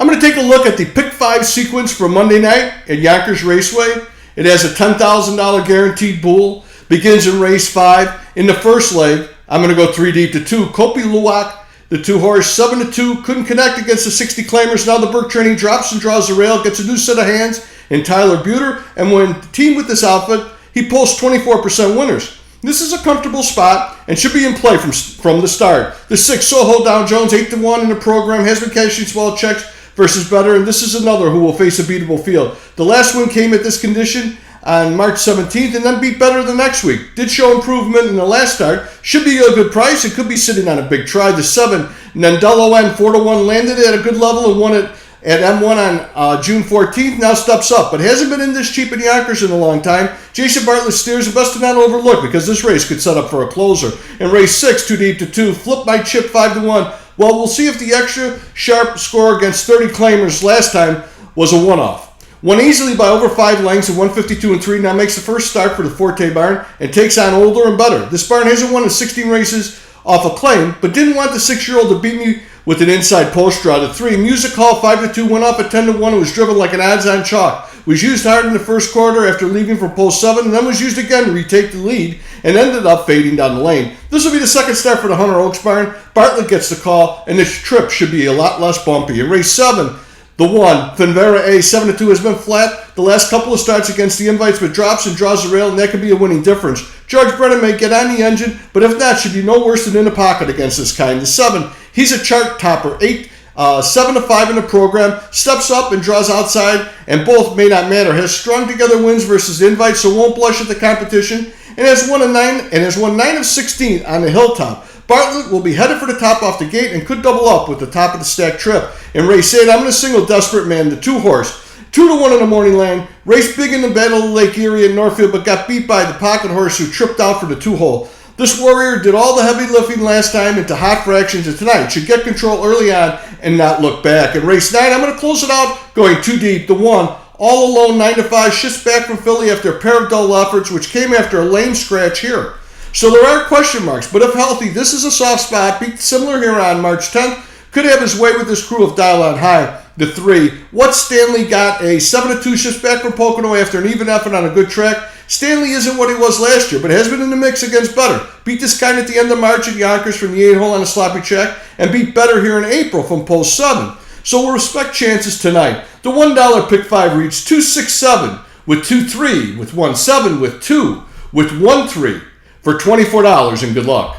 I'm going to take a look at the Pick 5 sequence for Monday night at Yonkers Raceway. It has a $10,000 guaranteed pool. Begins in race 5. In the first leg, I'm going to go 3 deep to 2. Kopi Luwak, the 2-horse, 7-2. Couldn't connect against the 60 claimers. Now the Burke training drops and draws the rail. Gets a new set of hands in Tyler Buter. And when teamed with this outfit, he posts 24% winners. This is a comfortable spot and should be in play from the start. The 6, Soho Dow Jones, 8-1 in the program, has been cashing small checks versus better, and this is another who will face a beatable field. The last win came at this condition on March 17th and then beat better the next week. Did show improvement in the last start. Should be a good price. It could be sitting on a big try. The 7, Nandello N, 4-1, landed at a good level and won it at M1 on June 14th, now steps up, but hasn't been in this cheap in Yonkers in a long time. Jason Bartlett steers, the best to not overlook because this race could set up for a closer. In race 6, 2 deep to 2, Flip My Chip 5-1. Well, we'll see if the extra sharp score against 30 claimers last time was a one-off. Won easily by over 5 lengths at 152-3, now makes the first start for the Forte barn and takes on older and better. This barn hasn't won in 16 races off a claim, but didn't want the 6-year-old to beat me with an inside post draw. The 3, Music Hall 5-2, went off at 10-1 and was driven like an odds-on chalk. Was used hard in the first quarter after leaving from post 7, and then was used again to retake the lead and ended up fading down the lane. This will be the second start for the Hunter Oaks barn. Bartlett gets the call, and this trip should be a lot less bumpy. In race 7, the 1, Finvera A, 7-2, has been flat the last couple of starts against the invites, but drops and draws the rail, and that could be a winning difference. George Brennan may get on the engine, but if not, should be no worse than in the pocket against this kind. The 7, he's a chart topper, 7-5 in the program, steps up and draws outside, and both may not matter. Has strung together wins versus invites, so won't blush at the competition, and has won 9 of 16 on the Hilltop. Bartlett will be headed for the top off the gate and could double up with the top of the stack trip. In race 8, I'm going to single Desperate Man, the 2-horse. 2-1 in the morning lane. Raced big in the Battle of Lake Erie in Northfield, but got beat by the pocket horse who tripped out for the 2-hole. This warrior did all the heavy lifting last time into hot fractions, and tonight should get control early on and not look back. In race 9, I'm going to close it out going 2 deep. The 1, All Alone 9-5, shifts back from Philly after a pair of dull efforts, which came after a lame scratch here. So there are question marks, but if healthy, this is a soft spot. Beat similar here on March 10th. Could have his way with this crew of Dial on High. The 3, What Stanley got a 7-2 shifts back from Pocono after an even effort on a good track. Stanley isn't what he was last year, but has been in the mix against better. Beat this kind at the end of March at Yonkers from the 8-hole on a sloppy check, and beat better here in April from post 7. So we'll respect chances tonight. The $1 Pick 5 reads 2-6-7 with 2-3, with 1-7, with 2, with 1-3 for $24, and good luck.